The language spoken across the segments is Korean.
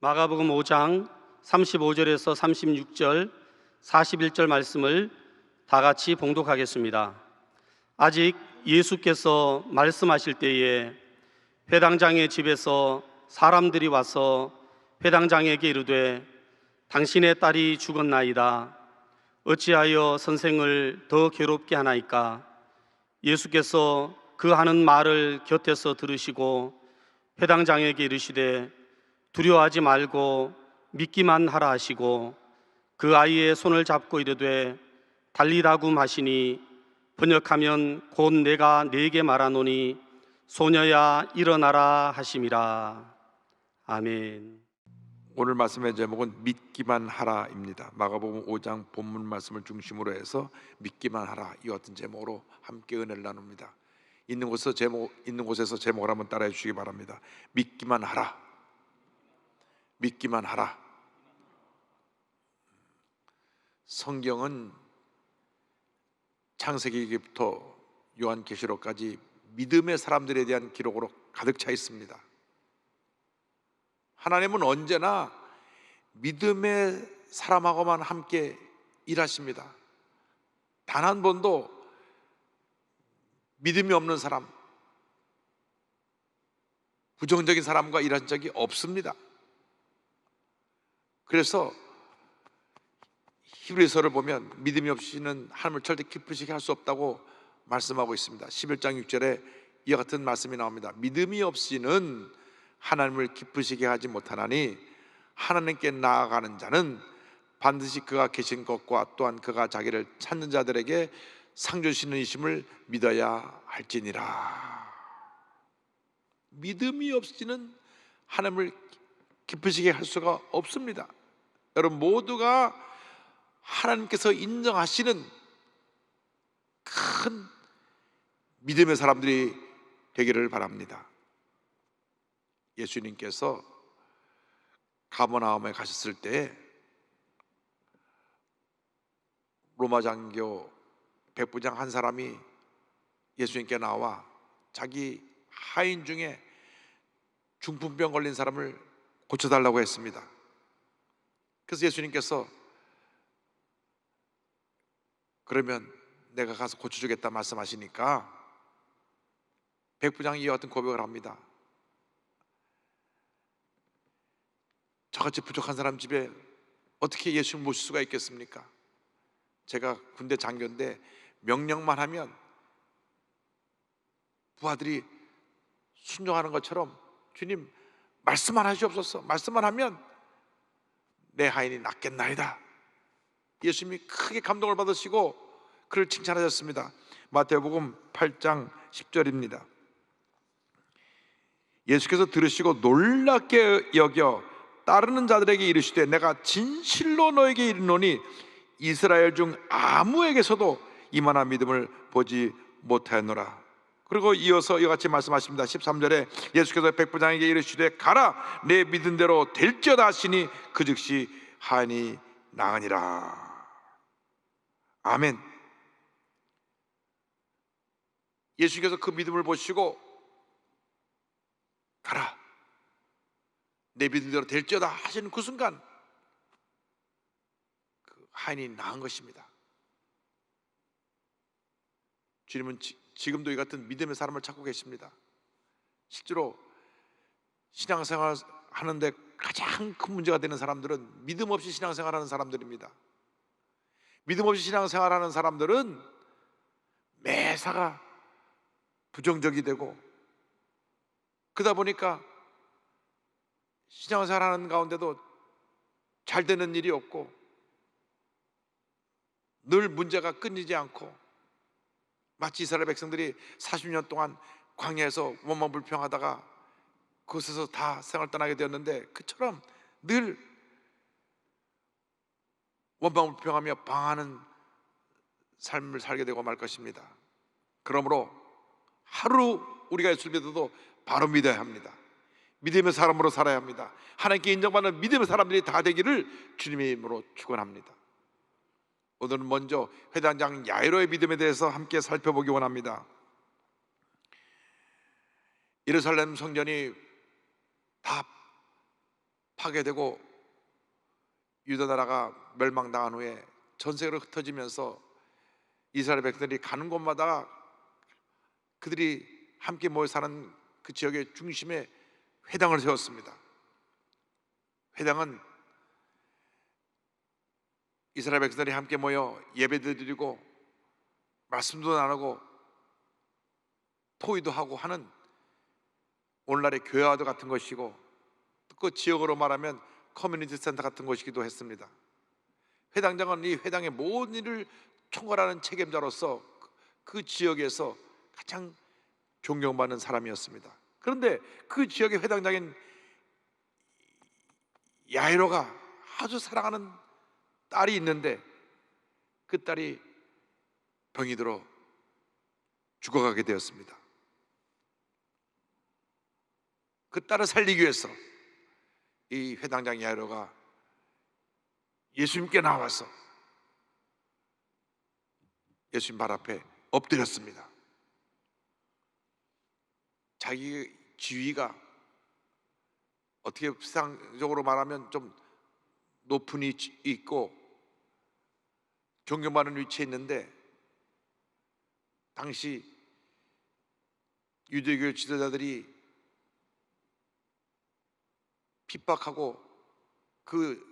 마가복음 5장 35절에서 36절, 41절 말씀을 다 같이 봉독하겠습니다. 아직 예수께서 말씀하실 때에 회당장의 집에서 사람들이 와서 회당장에게 이르되 당신의 딸이 죽었나이다. 어찌하여 선생을 더 괴롭게 하나이까? 예수께서 그 하는 말을 곁에서 들으시고 회당장에게 이르시되 두려워하지 말고 믿기만 하라 하시고 그 아이의 손을 잡고 이르되 달리다굼 하시니 번역하면 곧 내가 네게 말하노니 소녀야 일어나라 하심이라. 아멘. 오늘 말씀의 제목은 믿기만 하라입니다. 마가복음 5장 본문 말씀을 중심으로 해서 믿기만 하라, 이 같은 제목으로 함께 은혜를 나눕니다. 있는 곳에서 제목을 한번 따라해 주시기 바랍니다. 믿기만 하라, 믿기만 하라. 성경은 창세기부터 요한계시록까지 믿음의 사람들에 대한 기록으로 가득 차 있습니다. 하나님은 언제나 믿음의 사람하고만 함께 일하십니다. 단 한 번도 믿음이 없는 사람, 부정적인 사람과 일한 적이 없습니다. 그래서 히브리서를 보면 믿음이 없이는 하나님을 절대 기쁘시게 할 수 없다고 말씀하고 있습니다. 11장 6절에 이와 같은 말씀이 나옵니다. 믿음이 없이는 하나님을 기쁘시게 하지 못하나니 하나님께 나아가는 자는 반드시 그가 계신 것과 또한 그가 자기를 찾는 자들에게 상 주시는 이심을 믿어야 할지니라. 믿음이 없이는 하나님을 기쁘시게 할 수가 없습니다. 여러분 모두가 하나님께서 인정하시는 큰 믿음의 사람들이 되기를 바랍니다. 예수님께서 가버나움에 가셨을 때 로마 장교 백부장 한 사람이 예수님께 나와 자기 하인 중에 중풍병 걸린 사람을 고쳐달라고 했습니다. 그래서 예수님께서 그러면 내가 가서 고쳐주겠다 말씀하시니까 백부장이 이와 같은 고백을 합니다. 저같이 부족한 사람 집에 어떻게 예수를 모실 수가 있겠습니까? 제가 군대 장교인데 명령만 하면 부하들이 순종하는 것처럼 주님 말씀만 하시옵소서, 말씀만 하면 내 하인이 낫겠나이다. 예수님이 크게 감동을 받으시고 그를 칭찬하셨습니다. 마태복음 8장 10절입니다. 예수께서 들으시고 놀랍게 여겨 따르는 자들에게 이르시되 내가 진실로 너에게 이르노니 이스라엘 중 아무에게서도 이만한 믿음을 보지 못하였노라. 그리고 이어서 이와 같이 말씀하십니다. 13절에 예수께서 백부장에게 이르시되 가라, 내 믿은 대로 될지어다 하시니 그 즉시 하인이 나으니라. 아멘. 예수께서 그 믿음을 보시고 가라, 내 믿은 대로 될지어다 하시는 그 순간 그 하인이 나은 것입니다. 주님은 지금도 이 같은 믿음의 사람을 찾고 계십니다. 실제로 신앙생활 하는데 가장 큰 문제가 되는 사람들은 믿음 없이 신앙생활하는 사람들입니다. 믿음 없이 신앙생활하는 사람들은 매사가 부정적이 되고 그러다 보니까 신앙생활하는 가운데도 잘 되는 일이 없고 늘 문제가 끊이지 않고 마치 이스라엘 백성들이 40년 동안 광야에서 원망불평하다가 그곳에서 다 생활 떠나게 되었는데 그처럼 늘 원망불평하며 방하는 삶을 살게 되고 말 것입니다. 그러므로 하루 우리가 예수를 믿어도 바로 믿어야 합니다. 믿음의 사람으로 살아야 합니다. 하나님께 인정받는 믿음의 사람들이 다 되기를 주님의 이름으로 축원합니다. 오늘은 먼저 회당장 야이로의 믿음에 대해서 함께 살펴보기 원합니다. 예루살렘 성전이 다 파괴되고 유다 나라가 멸망당한 후에 전 세계로 흩어지면서 이스라엘 백성들이 가는 곳마다 그들이 함께 모여 사는 그 지역의 중심에 회당을 세웠습니다. 회당은 이스라엘 백성들이 함께 모여 예배도 드리고 말씀도 나누고 토의도 하고 하는 오늘날의 교회와도 같은 것이고, 그 지역으로 말하면 커뮤니티 센터 같은 곳이기도 했습니다. 회당장은 이 회당의 모든 일을 총괄하는 책임자로서 그 지역에서 가장 존경받는 사람이었습니다. 그런데 그 지역의 회당장인 야이로가 아주 사랑하는 딸이 있는데 그 딸이 병이 들어 죽어가게 되었습니다. 그 딸을 살리기 위해서 이 회당장 야이로가 예수님께 나와서 예수님 발 앞에 엎드렸습니다. 자기 지위가 어떻게 세상적으로 말하면 좀 높은 위치에 있고 존경받는 위치에 있는데, 당시 유대교 지도자들이 핍박하고 그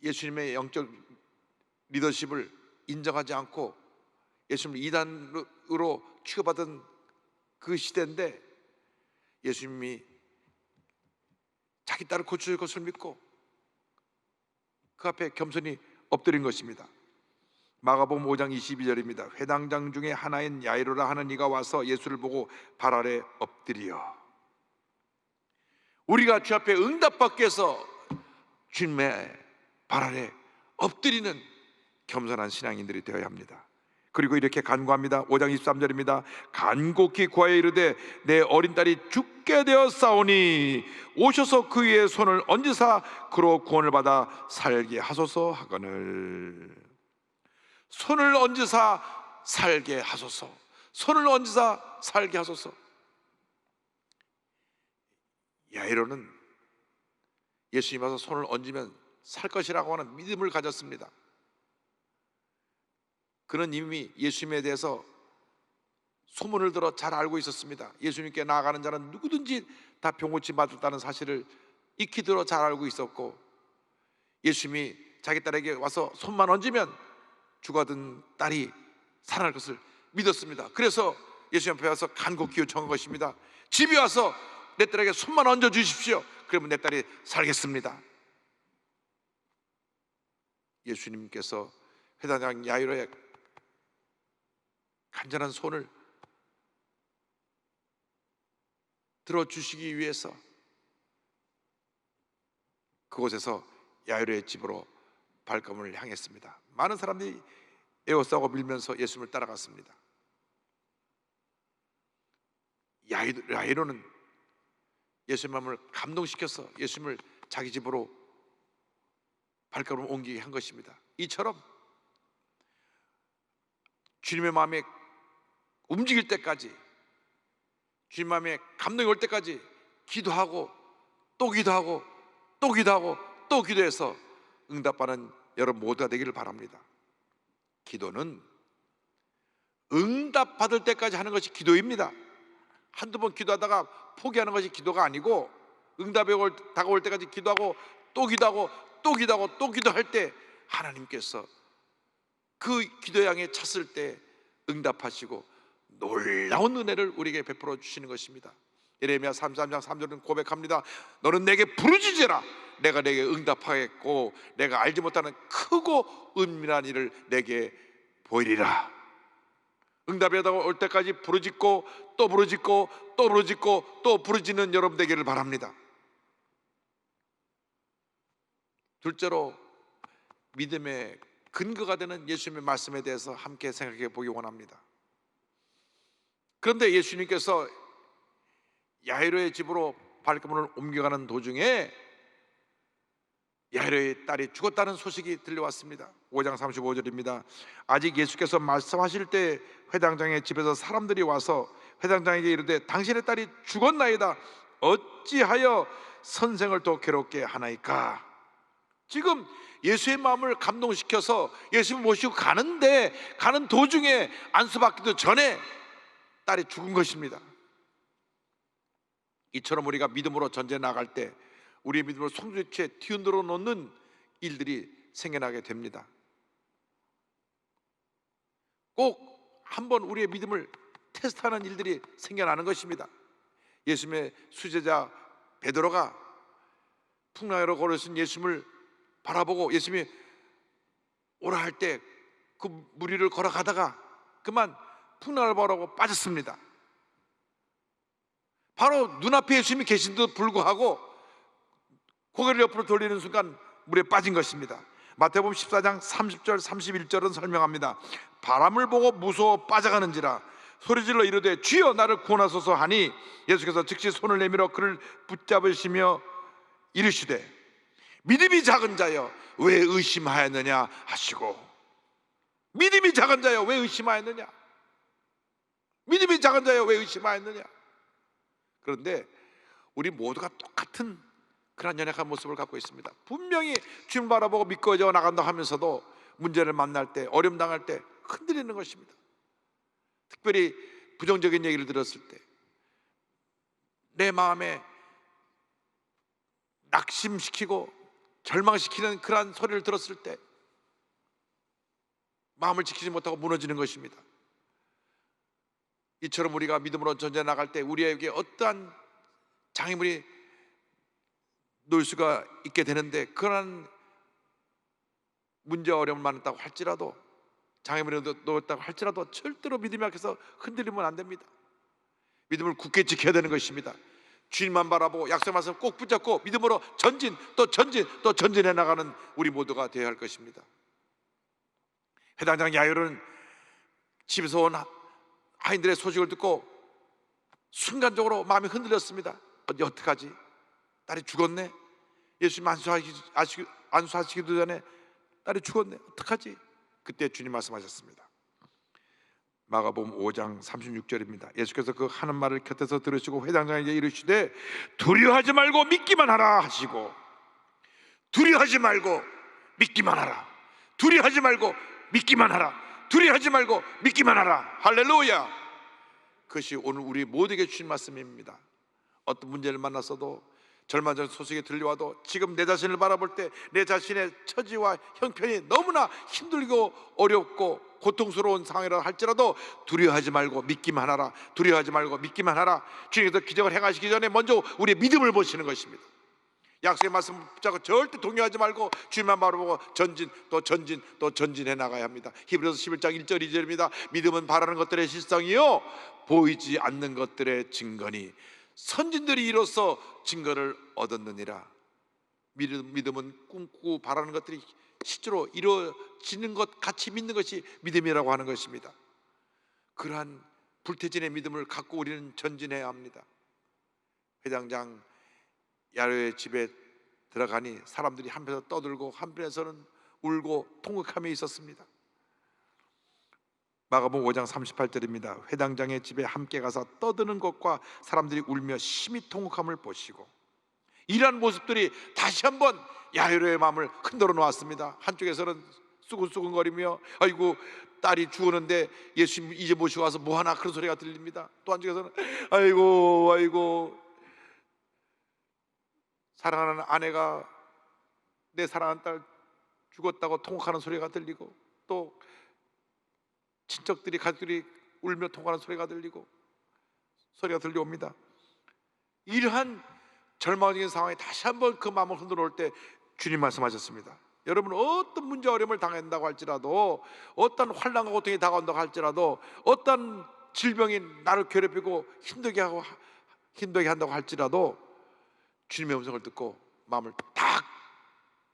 예수님의 영적 리더십을 인정하지 않고 예수님을 이단으로 취급하던 그 시대인데, 예수님이 자기 딸을 고쳐줄 것을 믿고 그 앞에 겸손히 엎드린 것입니다. 마가복음 5장 22절입니다. 회당장 중에 하나인 야이로라 하는 이가 와서 예수를 보고 발 아래 엎드리어. 우리가 주 앞에 응답받기 위해서 주님의 발 아래 엎드리는 겸손한 신앙인들이 되어야 합니다. 그리고 이렇게 간구합니다. 5장 23절입니다. 간곡히 구하여 이르되 내 어린 딸이 죽게 되었사오니 오셔서 그 위에 손을 얹으사 그로 구원을 받아 살게 하소서 하거늘. 손을 얹으사 살게 하소서. 손을 얹으사 살게 하소서. 야이로는 예수님 와서 손을 얹으면 살 것이라고 하는 믿음을 가졌습니다. 그는 이미 예수님에 대해서 소문을 들어 잘 알고 있었습니다. 예수님께 나아가는 자는 누구든지 다 병고침 받았다는 사실을 익히 들어 잘 알고 있었고, 예수님이 자기 딸에게 와서 손만 얹으면 죽어든 딸이 살아날 것을 믿었습니다. 그래서 예수님 앞에 와서 간곡히 요청한 것입니다. 집에 와서 내 딸에게 손만 얹어 주십시오. 그러면 내 딸이 살겠습니다. 예수님께서 회당장 야이로의 간절한 손을 들어주시기 위해서 그곳에서 야이로의 집으로 발걸음을 향했습니다. 많은 사람들이 에워싸고 밀면서 예수님을 따라갔습니다. 야이로는 예수님 마음을 감동시켜서 예수님을 자기 집으로 발걸음을 옮기게 한 것입니다. 이처럼 주님의 마음에 움직일 때까지, 주님 마음에 감동이 올 때까지 기도하고 또 기도하고 또 기도하고 또 기도해서 응답받는 여러분 모두가 되기를 바랍니다. 기도는 응답받을 때까지 하는 것이 기도입니다. 한두 번 기도하다가 포기하는 것이 기도가 아니고, 응답이 다가올 때까지 기도하고 또 기도하고 또 기도하고 또 기도할 때 하나님께서 그 기도의 향에 찼을 때 응답하시고 놀라운 은혜를 우리에게 베풀어 주시는 것입니다. 예레미야 33장 3절은 고백합니다. 너는 내게 부르짖으라. 내가 내게 응답하겠고 내가 알지 못하는 크고 은밀한 일을 내게 보이리라. 응답이 올 때까지 부르짖고 또 부르짖고 또 부르짖고 또 부르짖는 여러분 되기를 바랍니다. 둘째로, 믿음의 근거가 되는 예수님의 말씀에 대해서 함께 생각해 보기 원합니다. 그런데 예수님께서 야이로의 집으로 발걸음을 옮겨가는 도중에 야이로의 딸이 죽었다는 소식이 들려왔습니다. 5장 35절입니다. 아직 예수께서 말씀하실 때 회당장의 집에서 사람들이 와서 회당장에게 이르되 당신의 딸이 죽었나이다. 어찌하여 선생을 또 괴롭게 하나이까? 지금 예수의 마음을 감동시켜서 예수님 모시고 가는데, 가는 도중에 안수받기도 전에 딸이 죽은 것입니다. 이처럼 우리가 믿음으로 전쟁에 나갈 때 우리의 믿음을 송두리째 뒤흔들어 놓는 일들이 생겨나게 됩니다. 꼭 한번 우리의 믿음을 테스트하는 일들이 생겨나는 것입니다. 예수님의 수제자 베드로가 풍랑으로 걸으신 예수님을 바라보고 예수님이 오라 할 때 그 무리를 걸어가다가 그만 풍랑을 바라보고 빠졌습니다. 바로 눈앞에 예수님이 계신데도 불구하고 고개를 옆으로 돌리는 순간 물에 빠진 것입니다. 마태복음 14장 30절 31절은 설명합니다. 바람을 보고 무서워 빠져가는지라 소리질러 이르되 주여 나를 구원하소서 하니 예수께서 즉시 손을 내밀어 그를 붙잡으시며 이르시되 믿음이 작은 자여 왜 의심하였느냐 하시고, 믿음이 작은 자여 왜 의심하였느냐, 믿음이 작은 자여 왜 의심하였느냐. 그런데 우리 모두가 똑같은 그런 연약한 모습을 갖고 있습니다. 분명히 주님 바라보고 믿고져 나간다 하면서도 문제를 만날 때, 어려움 당할 때 흔들리는 것입니다. 특별히 부정적인 얘기를 들었을 때, 내 마음에 낙심시키고 절망시키는 그러한 소리를 들었을 때 마음을 지키지 못하고 무너지는 것입니다. 이처럼 우리가 믿음으로 전쟁에 나갈 때 우리에게 어떠한 장애물이 놓일 수가 있게 되는데, 그러한 문제 어려움을 만났다고 할지라도, 장애물이 놓였다고 할지라도 절대로 믿음이 약해서 흔들리면 안 됩니다. 믿음을 굳게 지켜야 되는 것입니다. 주님만 바라보고 약속 말씀 꼭 붙잡고 믿음으로 전진 또 전진 또 전진해 나가는 우리 모두가 되어야 할 것입니다. 회당장 야이로는 집에서 온 하인들의 소식을 듣고 순간적으로 마음이 흔들렸습니다. 어떡하지? 딸이 죽었네. 예수님 안수하시기도 전에 딸이 죽었네. 어떡하지? 그때 주님 말씀하셨습니다. 마가복음 5장 36절입니다. 예수께서 그 하는 말을 곁에서 들으시고 회당장에게 이르시되 두려워하지 말고 믿기만 하라 하시고, 두려워하지 말고 믿기만 하라, 두려워하지 말고 믿기만 하라, 두려워하지 말고 믿기만 하라. 할렐루야. 그것이 오늘 우리 모두에게 주신 말씀입니다. 어떤 문제를 만났어도, 절망적 소식이 들려와도, 지금 내 자신을 바라볼 때 내 자신의 처지와 형편이 너무나 힘들고 어렵고 고통스러운 상황이라 할지라도 두려워하지 말고 믿기만 하라, 두려워하지 말고 믿기만 하라. 주님께서 기적을 행하시기 전에 먼저 우리의 믿음을 보시는 것입니다. 약속의 말씀 붙잡고 절대 동요하지 말고 주님만 바라보고 전진 또 전진 또 전진해 나가야 합니다. 히브리서 11장 1절 2절입니다. 믿음은 바라는 것들의 실상이요 보이지 않는 것들의 증거니 선진들이 이로써 증거를 얻었느니라. 믿음은 꿈꾸고 바라는 것들이 실제로 이루어지는 것 같이 믿는 것이 믿음이라고 하는 것입니다. 그러한 불태진의 믿음을 갖고 우리는 전진해야 합니다. 회당장 야로의 집에 들어가니 사람들이 한편에서 떠들고 한편에서는 울고 통곡하며 있었습니다. 마가복음 5장 38절입니다. 회당장의 집에 함께 가서 떠드는 것과 사람들이 울며 심히 통곡함을 보시고, 이러한 모습들이 다시 한번 야이로의 마음을 흔들어 놓았습니다. 한쪽에서는 수근수근거리며 아이고 딸이 죽었는데 예수님 이제 모시고 와서 뭐하나, 그런 소리가 들립니다. 또 한쪽에서는 아이고 사랑하는 아내가, 내 사랑하는 딸 죽었다고 통곡하는 소리가 들리고, 또 친척들이 가족들이 울며 통곡하는 소리가 들려옵니다. 이러한 절망적인 상황에 다시 한번 그 마음을 흔들어 올 때 주님 말씀하셨습니다. 여러분, 어떤 문제 어려움을 당한다고 할지라도, 어떤 환난과 고통이 다가온다고 할지라도, 어떤 질병이 나를 괴롭히고 힘들게 한다고 할지라도 주님의 음성을 듣고 마음을 딱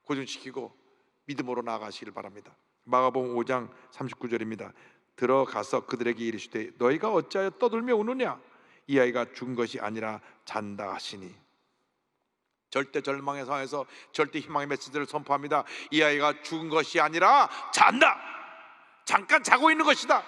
고정시키고 믿음으로 나아가시길 바랍니다. 마가복음 5장 39절입니다. 들어가서 그들에게 이르시되 너희가 어찌하여 떠들며 우느냐? 이 아이가 죽은 것이 아니라 잔다 하시니. 절대 절망의 상황에서 절대 희망의 메시지를 선포합니다. 이 아이가 죽은 것이 아니라 잔다, 잠깐 자고 있는 것이다.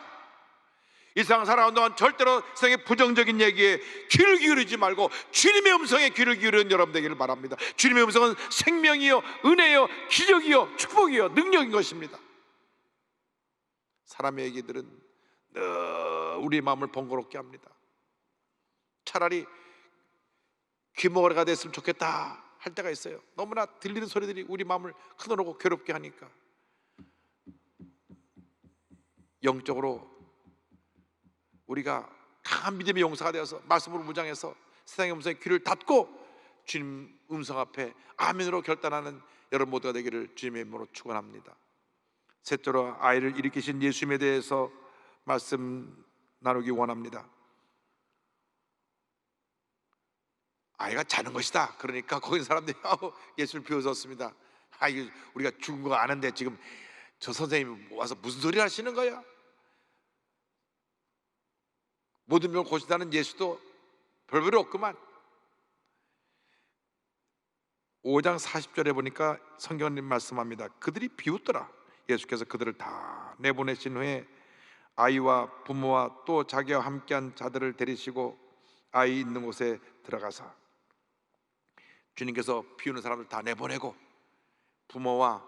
이 세상 살아가는 동안 절대로 세상의 부정적인 얘기에 귀를 기울이지 말고 주님의 음성에 귀를 기울이는 여러분 되기를 바랍니다. 주님의 음성은 생명이요, 은혜요, 기적이요, 축복이요, 능력인 것입니다. 사람의 얘기들은 늘 우리의 마음을 번거롭게 합니다. 차라리 귀머거리가 됐으면 좋겠다 할 때가 있어요. 너무나 들리는 소리들이 우리 마음을 크늘하고 괴롭게 하니까 영적으로 우리가 강한 믿음의 용사가 되어서 말씀으로 무장해서 세상의 음성에 귀를 닫고 주님 음성 앞에 아멘으로 결단하는 여러분 모두가 되기를 주님의 이름으로 축원합니다. 셋째로 아이를 일으키신 예수님에 대해서 말씀 나누기 원합니다. 아이가 자는 것이다. 그러니까 거기 있는 사람들이 예수를 비웃었습니다. 이거 우리가 죽은 거 아는데 지금 저 선생님이 와서 무슨 소리를 하시는 거야? 모든 병을 고친다는 예수도 별별이 없구만. 5장 40절에 보니까 성경님 말씀합니다. 그들이 비웃더라. 예수께서 그들을 다 내보내신 후에 아이와 부모와 또 자기와 함께한 자들을 데리시고 아이 있는 곳에 들어가사, 주님께서 비우는 사람들 다 내보내고 부모와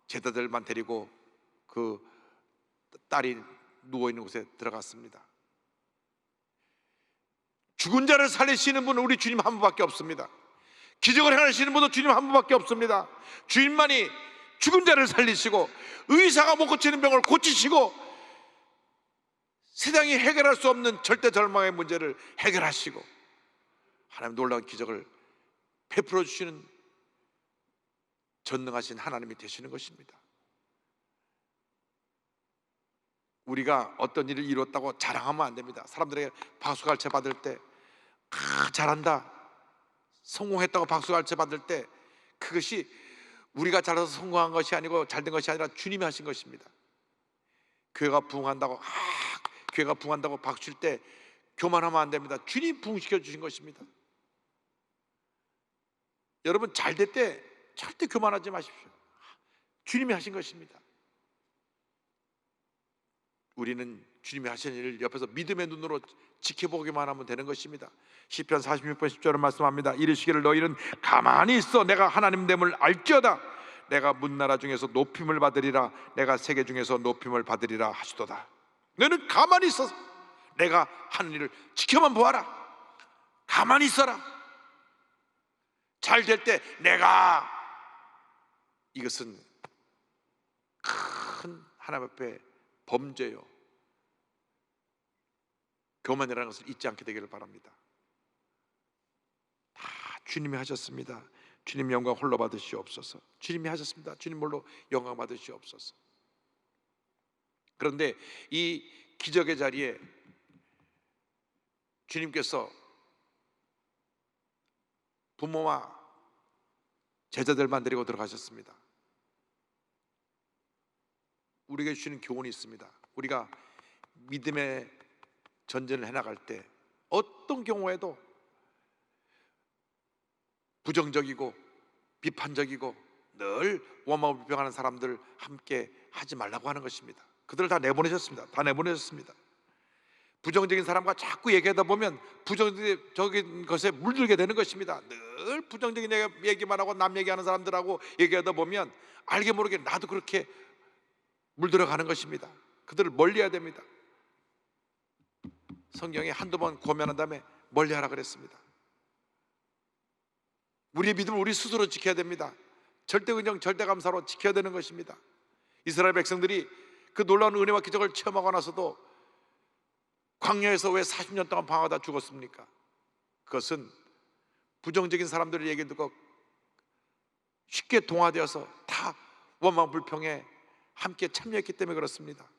제자들만 데리고 그 딸이 누워있는 곳에 들어갔습니다. 죽은 자를 살리시는 분은 우리 주님 한 분밖에 없습니다. 기적을 행하시는 분도 주님 한 분밖에 없습니다. 주님만이 죽은 자를 살리시고 의사가 못 고치는 병을 고치시고 세상이 해결할 수 없는 절대 절망의 문제를 해결하시고 하나님 놀라운 기적을 베풀어 주시는 전능하신 하나님이 되시는 것입니다. 우리가 어떤 일을 이뤘다고 자랑하면 안 됩니다. 사람들에게 박수갈채 받을 때 잘한다, 성공했다고 박수갈채 받을 때 그것이 우리가 잘해서 성공한 것이 아니고 잘된 것이 아니라 주님이 하신 것입니다. 교회가 부흥한다고 교회가 부흥한다고 박수 칠 때 교만하면 안 됩니다. 주님 부흥시켜 주신 것입니다. 여러분 잘 될 때 절대 교만하지 마십시오. 주님이 하신 것입니다. 우리는 주님이 하신 일을 옆에서 믿음의 눈으로 지켜보기만 하면 되는 것입니다. 시편 46편 10절은 말씀합니다. 이르시기를 너희는 가만히 있어 내가 하나님 됨을 알지어다. 내가 문나라 중에서 높임을 받으리라. 내가 세계 중에서 높임을 받으리라 하시도다. 너는 가만히 있어서 내가 하는 일을 지켜만 보아라. 가만히 있어라. 잘 될 때 내가, 이것은 큰 하나님 앞에 범죄요, 교만이라는 것을 잊지 않게 되기를 바랍니다. 다 주님이 하셨습니다. 주님 영광 홀로 받으시옵소서. 주님이 하셨습니다. 주님 홀로 영광 받으시옵소서. 그런데 이 기적의 자리에 주님께서 부모와 제자들만 데리고 들어가셨습니다. 우리에게 주시는 교훈이 있습니다. 우리가 믿음의 전쟁을 해나갈 때 어떤 경우에도 부정적이고 비판적이고 늘 원망을 비평하는 사람들 함께 하지 말라고 하는 것입니다. 그들을 다 내보내셨습니다. 다 내보내셨습니다. 부정적인 사람과 자꾸 얘기하다 보면 부정적인 것에 물들게 되는 것입니다. 늘 부정적인 얘기만 하고 남 얘기하는 사람들하고 얘기하다 보면 알게 모르게 나도 그렇게 물들어가는 것입니다. 그들을 멀리해야 됩니다. 성경에 한두 번 고면한 다음에 멀리하라 그랬습니다. 우리의 믿음을 우리 스스로 지켜야 됩니다. 절대 은정, 절대 감사로 지켜야 되는 것입니다. 이스라엘 백성들이 그 놀라운 은혜와 기적을 체험하고 나서도 광야에서 왜 40년 동안 방황하다 죽었습니까? 그것은 부정적인 사람들의 얘기 듣고 쉽게 동화되어서 다 원망 불평에 함께 참여했기 때문에 그렇습니다.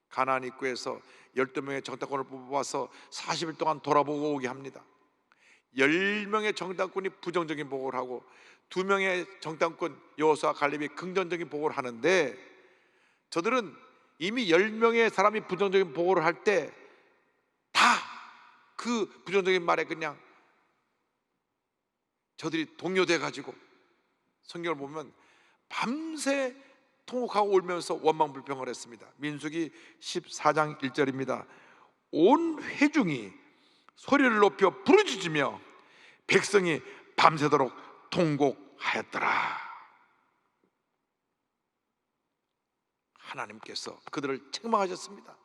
가나안 입구에서 12명의 정탐꾼을 뽑아서 40일 동안 돌아보고 오게 합니다. 10명의 정탐꾼이 부정적인 보고를 하고 2명의 정탐꾼 여호수아 갈렙이 긍정적인 보고를 하는데, 저들은 이미 10명의 사람이 부정적인 보고를 할 때 다 그 부정적인 말에 그냥 저들이 동요돼 가지고 성경을 보면 밤새 통곡하고 울면서 원망불평을 했습니다. 민수기 14장 1절입니다. 온 회중이 소리를 높여 부르짖으며 백성이 밤새도록 통곡하였더라. 하나님께서 그들을 책망하셨습니다.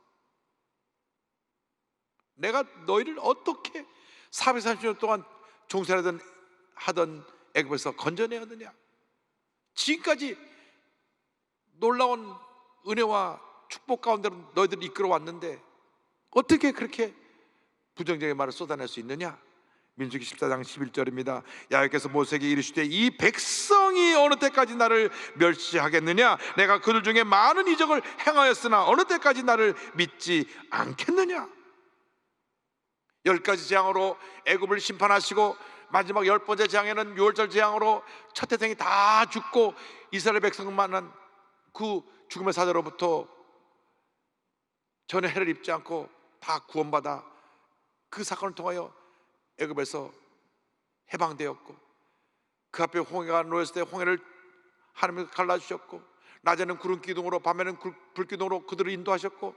내가 너희를 어떻게 430년 동안 종살이하던 애굽에서 건져내었느냐? 지금까지 놀라운 은혜와 축복 가운데로 너희들을 이끌어 왔는데 어떻게 그렇게 부정적인 말을 쏟아낼 수 있느냐? 민수기 14장 11절입니다. 여호와께서 모세에게 이르시되 이 백성이 어느 때까지 나를 멸시하겠느냐? 내가 그들 중에 많은 이적을 행하였으나 어느 때까지 나를 믿지 않겠느냐? 10가지 재앙으로 애굽을 심판하시고 마지막 10번째 재앙에는 6월절 재앙으로 첫 태생이 다 죽고 이스라엘 백성만은 그 죽음의 사자로부터 전혀 해를 입지 않고 다 구원받아 그 사건을 통하여 애굽에서 해방되었고, 그 앞에 홍해가 놓였을 때 홍해를 하나님께서 갈라주셨고, 낮에는 구름 기둥으로 밤에는 불 기둥으로 그들을 인도하셨고,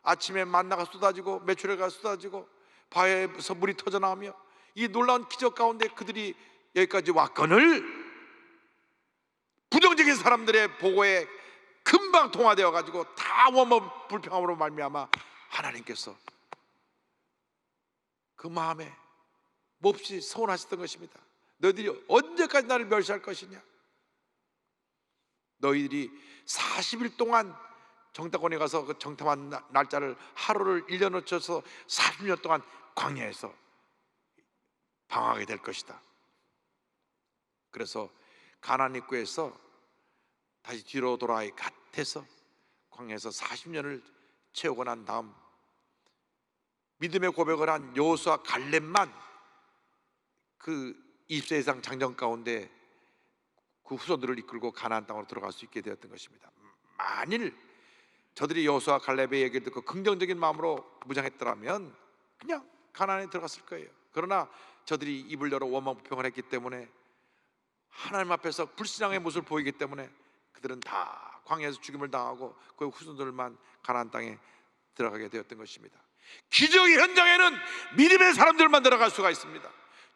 아침에 만나가 쏟아지고 메추리가 쏟아지고 바위에서 물이 터져나오며 이 놀라운 기적 가운데 그들이 여기까지 왔거늘 부정적인 사람들의 보고에 금방 통화되어 가지고 다 원망 불평함으로 말미암아 하나님께서 그 마음에 몹시 서운하셨던 것입니다. 너희들이 언제까지 나를 멸시할 것이냐? 너희들이 40일 동안 정탐원에 가서 그 정탐한 날짜를 하루를 1년 놓쳐서 40년 동안 광야에서 방황하게 될 것이다. 그래서 가나안 입구에서 다시 뒤로 돌아와 갓해서 광야에서 40년을 채우고 난 다음 믿음의 고백을 한 여호수아 갈렙만 그 20세 이상 장정 가운데 그 후손들을 이끌고 가나안 땅으로 들어갈 수 있게 되었던 것입니다. 만일 저들이 여호수아 갈렙의 얘기를 듣고 긍정적인 마음으로 무장했더라면 그냥 가나안에 들어갔을 거예요. 그러나 저들이 입을 열어 원망불평을 했기 때문에 하나님 앞에서 불신앙의 모습을 보이기 때문에 그들은 다 광야에서 죽임을 당하고 그 후손들만 가나안 땅에 들어가게 되었던 것입니다. 기적의 현장에는 믿음의 사람들만 들어갈 수가 있습니다.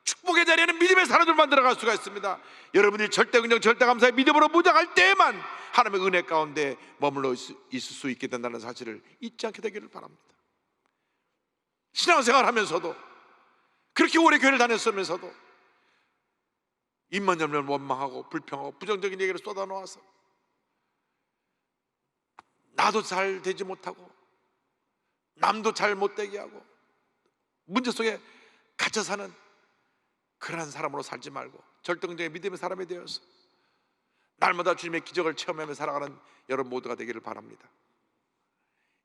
축복의 자리에는 믿음의 사람들만 들어갈 수가 있습니다. 여러분이 절대 긍정 절대 감사의 믿음으로 무장할 때에만 하나님의 은혜 가운데 머물러 있을 수 있게 된다는 사실을 잊지 않게 되기를 바랍니다. 신앙생활 하면서도 그렇게 오래 교회를 다녔으면서도 입만 열면 원망하고 불평하고 부정적인 얘기를 쏟아놓아서 나도 잘 되지 못하고 남도 잘 못되게 하고 문제 속에 갇혀 사는 그러한 사람으로 살지 말고 절대적인 믿음의 사람이 되어서 날마다 주님의 기적을 체험하며 살아가는 여러분 모두가 되기를 바랍니다.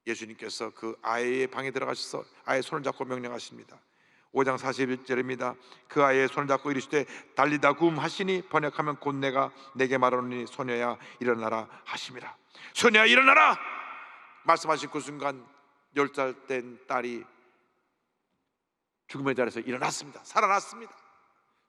예수님께서 그 아이의 방에 들어가셔서 아이의 손을 잡고 명령하십니다. 5장 41절입니다. 그 아이의 손을 잡고 이르시되 달리다 굼 하시니 번역하면 곧 내가 내게 말하노니 소녀야 일어나라 하심이라. 소녀야 일어나라 말씀하신 그 순간 10살 된 딸이 죽음의 자리에서 일어났습니다. 살아났습니다.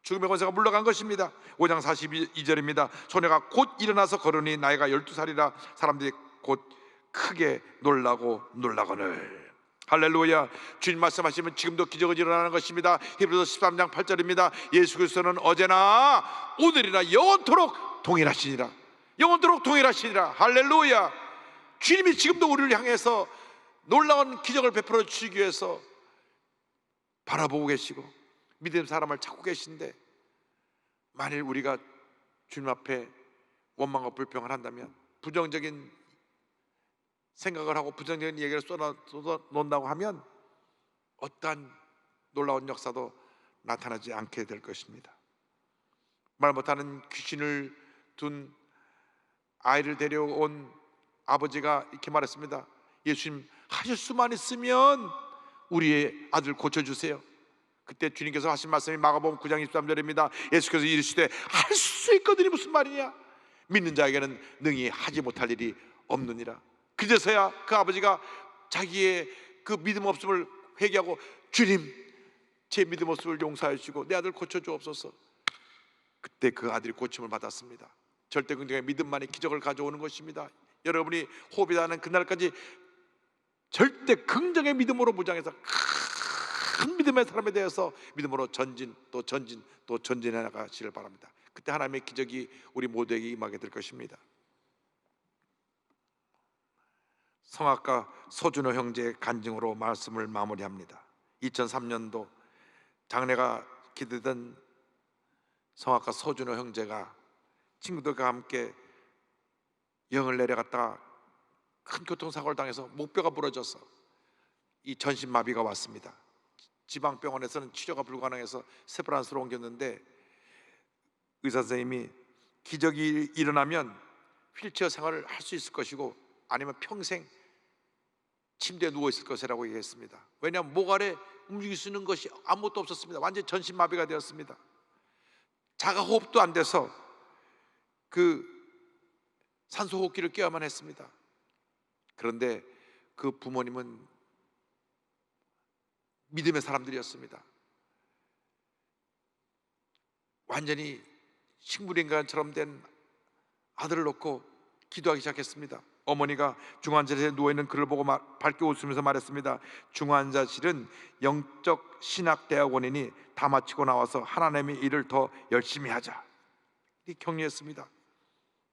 죽음의 권세가 물러간 것입니다. 5장 42절입니다. 소녀가 곧 일어나서 걸으니 나이가 12살이라 사람들이 곧 크게 놀라고 놀라거늘. 할렐루야. 주님 말씀하시면 지금도 기적은 일어나는 것입니다. 히브리서 13장 8절입니다. 예수 그리스도는 어제나 오늘이나 영원토록 동일하시니라. 영원토록 동일하시니라. 할렐루야. 주님이 지금도 우리를 향해서 놀라운 기적을 베풀어 주시기 위해서 바라보고 계시고 믿음 사람을 찾고 계신데, 만일 우리가 주님 앞에 원망과 불평을 한다면, 부정적인 생각을 하고 부정적인 얘기를 쏟아놓는다고 하면 어떠한 놀라운 역사도 나타나지 않게 될 것입니다. 말 못하는 귀신을 둔 아이를 데려온 아버지가 이렇게 말했습니다. 예수님, 하실 수만 있으면 우리의 아들 고쳐주세요. 그때 주님께서 하신 말씀이 마가복음 9장 23절입니다. 예수께서 이르시되 할 수 있거든이 무슨 말이냐? 믿는 자에게는 능히 하지 못할 일이 없느니라. 그제서야 그 아버지가 자기의 그 믿음 없음을 회개하고, 주님 제 믿음 없음을 용서해 주시고 내 아들 고쳐주옵소서. 그때 그 아들이 고침을 받았습니다. 절대 긍정의 믿음만이 기적을 가져오는 것입니다. 여러분이 호흡이 닿는 그날까지 절대 긍정의 믿음으로 무장해서 큰 믿음의 사람에 대해서 믿음으로 전진 또 전진 또 전진해 나가시길 바랍니다. 그때 하나님의 기적이 우리 모두에게 임하게 될 것입니다. 성악가 서준호 형제의 간증으로 말씀을 마무리합니다. 2003년도 장래가 기대된 성악가 서준호 형제가 친구들과 함께 영을 내려갔다가 큰 교통사고를 당해서 목뼈가 부러져서 이 전신마비가 왔습니다. 지방병원에서는 치료가 불가능해서 세브란스로 옮겼는데 의사 선생님이 기적이 일어나면 휠체어 생활을 할 수 있을 것이고 아니면 평생 침대에 누워 있을 것이라고 얘기했습니다. 왜냐하면 목 아래 움직일 수 있는 것이 아무것도 없었습니다. 완전 전신마비가 되었습니다. 자가호흡도 안 돼서 그 산소호흡기를 껴야만 했습니다. 그런데 그 부모님은 믿음의 사람들이었습니다. 완전히 식물인간처럼 된 아들을 놓고 기도하기 시작했습니다. 어머니가 중환자실에 누워있는 그를 보고 밝게 웃으면서 말했습니다. 중환자실은 영적 신학대학원이니 다 마치고 나와서 하나님의 일을 더 열심히 하자, 이 격려했습니다.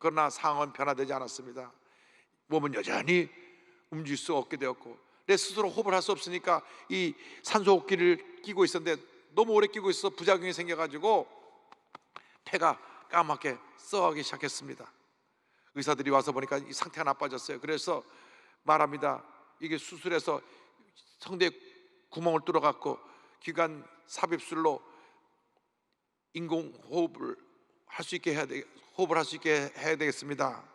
그러나 상황은 변화되지 않았습니다. 몸은 여전히 움직일 수 없게 되었고 내 스스로 호흡을 할 수 없으니까 이 산소호흡기를 끼고 있었는데 너무 오래 끼고 있어서 부작용이 생겨가지고 폐가 까맣게 썩어가기 시작했습니다. 의사들이 와서 보니까 이 상태가 나빠졌어요. 그래서 말합니다. 이게 수술해서 성대에 구멍을 뚫어갖고 기관 삽입술로 인공호흡을 할 수 있게 호흡을 할 수 있게 해야 되겠습니다.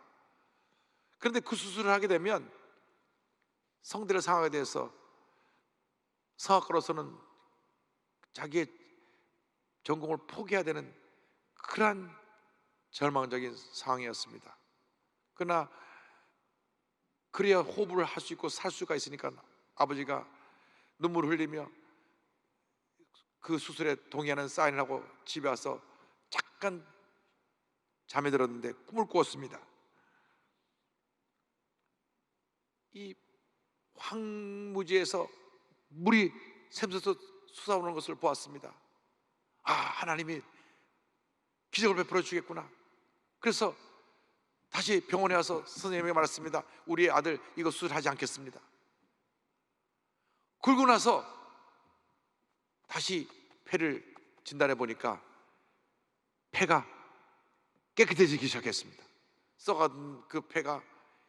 그런데 그 수술을 하게 되면 성대를 상하게 돼서 성악가로서는 자기의 전공을 포기해야 되는 그러한 절망적인 상황이었습니다. 그러나 그래야 호흡을 할 수 있고 살 수가 있으니까 아버지가 눈물을 흘리며 그 수술에 동의하는 사인을 하고 집에 와서 잠깐 잠에 들었는데 꿈을 꾸었습니다. 이 황무지에서 물이 샘솟아 솟아오는 것을 보았습니다. 아, 하나님이 기적을 베풀어 주겠구나. 그래서 다시 병원에 와서 선생님에게 말했습니다. 우리 아들 이거 수술하지 않겠습니다. 그러고 나서 다시 폐를 진단해 보니까 폐가 깨끗해지기 시작했습니다. 썩은 그 폐가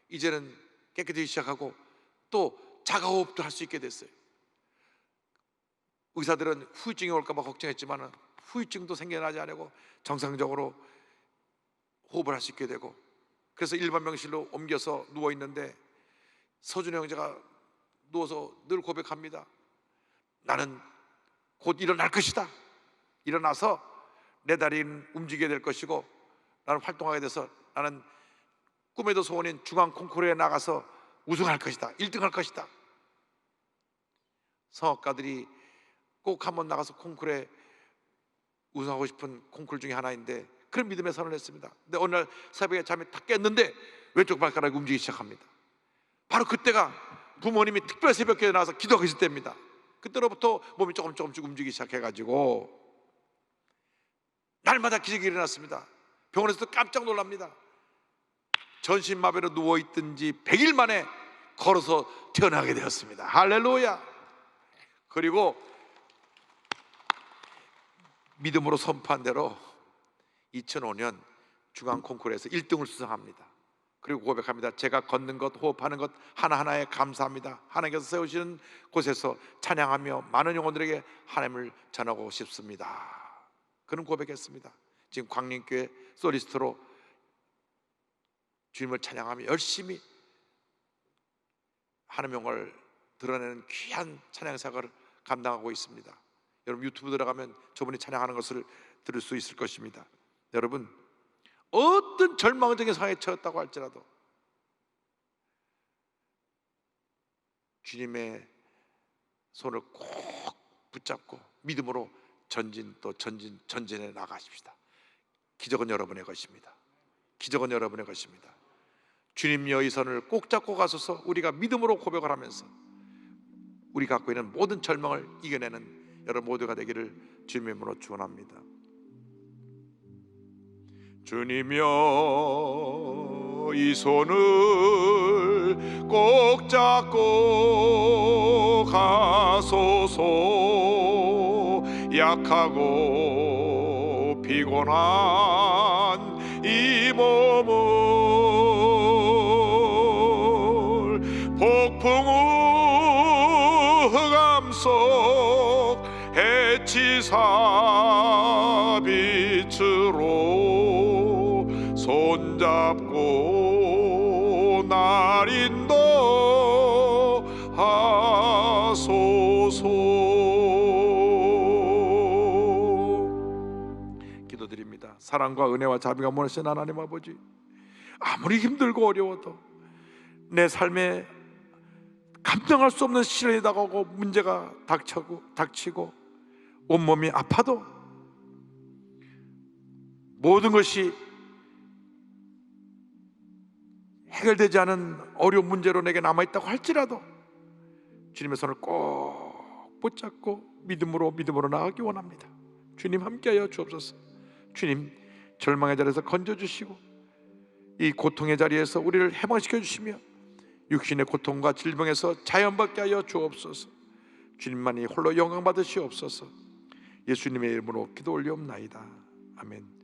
이제는 깨끗해지기 시작하고 또 자가호흡도 할 수 있게 됐어요. 의사들은 후유증이 올까봐 걱정했지만 후유증도 생겨나지 않고 정상적으로 호흡을 할 수 있게 되고, 그래서 일반 병실로 옮겨서 누워 있는데 서준호 형제가 누워서 늘 고백합니다. 나는 곧 일어날 것이다. 일어나서 내 다리는 움직여야 될 것이고 나는 활동하게 돼서 나는 꿈에도 소원인 중앙 콩쿠르에 나가서 우승할 것이다. 1등 할 것이다. 성악가들이 꼭 한번 나가서 콩쿠르에 우승하고 싶은 콩쿠르 중에 하나인데 그런 믿음의 선언을 했습니다. 근데 어느 날 새벽에 잠이 탁 깼는데 왼쪽 발가락이 움직이기 시작합니다. 바로 그때가 부모님이 특별 새벽기도에 나와서 기도하고 있을 때입니다. 그때로부터 몸이 조금씩 움직이기 시작해가지고 날마다 기적이 일어났습니다. 병원에서도 깜짝 놀랍니다. 전신마비로 누워있든지 100일 만에 걸어서 태어나게 되었습니다. 할렐루야. 그리고 믿음으로 선포한 대로 2005년 중앙 콩쿠르에서 1등을 수상합니다. 그리고 고백합니다. 제가 걷는 것, 호흡하는 것 하나하나에 감사합니다. 하나님께서 세우시는 곳에서 찬양하며 많은 영혼들에게 하나님을 전하고 싶습니다. 그런 고백했습니다. 지금 광림교회 소리스트로 주님을 찬양하며 열심히 하나님의 영광을 드러내는 귀한 찬양 사역을 감당하고 있습니다. 여러분 유튜브 들어가면 저분이 찬양하는 것을 들을 수 있을 것입니다. 여러분 어떤 절망적인 상황에 처했다고 할지라도 주님의 손을 꼭 붙잡고 믿음으로 전진해 나가십시다. 기적은 여러분의 것입니다. 기적은 여러분의 것입니다. 주님여 이 손을 꼭 잡고 가소서. 우리가 믿음으로 고백을 하면서 우리 갖고 있는 모든 절망을 이겨내는 여러분 모두가 되기를 주님의 이름으로 축원합니다. 주님여 이 손을 꼭 잡고 가소서. 약하고 피곤한 이 몸을 폭풍우 흑암 속 해치사 빛으로 손잡고 날 인도하소서. 기도드립니다. 사랑과 은혜와 자비가 모르신 하나님 아버지, 아무리 힘들고 어려워도 내 삶에 감당할 수 없는 시련이 다가오고 문제가 닥치고 온몸이 아파도 모든 것이 해결되지 않은 어려운 문제로 내게 남아있다고 할지라도 주님의 손을 꼭 붙잡고 믿음으로 나아가기 원합니다. 주님 함께하여 주옵소서. 주님 절망의 자리에서 건져주시고 이 고통의 자리에서 우리를 해방시켜 주시며 육신의 고통과 질병에서 자연받게 하여 주옵소서. 주님만이 홀로 영광 받으시옵소서. 예수님의 이름으로 기도 올리옵나이다. 아멘.